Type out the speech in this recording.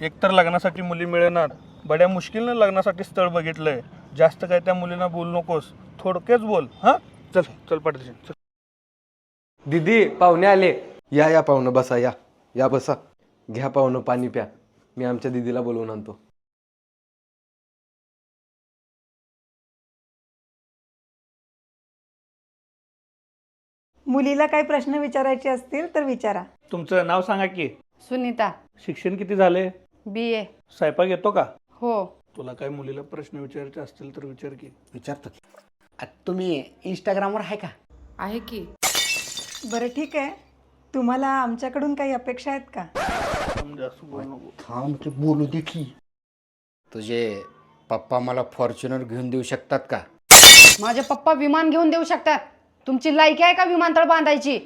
एकतर लग्नासाठी मुली मिळणार, बड्या मुश्किलनं लग्नासाठी स्थळ बघितलंय. जास्त काय त्या मुलींना बोलू नकोस, थोडकेच बोल. हा चल चल पाटील चल. दीदी पाहुणे आले. या पाहुणं बसा. या बसा. घ्या पाहुणं पाणी प्या. मी आमच्या दीदीला बोलवून आणतो. मुलीला काही प्रश्न विचारायचे असतील तर विचारा. तुमचं नाव सांगा की. सुनीता. शिक्षण किती झाले? BA. स्वयंपाक येतो का? हो. तुला काय मुलीला प्रश्न विचारायचे असतील तर विचार की. विचारतो की. तुम्ही इंस्टाग्रामवर आहे का? आहे की. बरं ठीक आहे, तुम्हाला आमच्याकडून काही अपेक्षा आहेत का? जास्त बोलू नको. थांब की बोलू दे की. तुझे पप्पा मला फॉर्च्युनर घेऊन देऊ शकतात का? माझे पप्पा विमान घेऊन देऊ शकतात. तुमची लायकी आहे का विमानतळ बांधायची?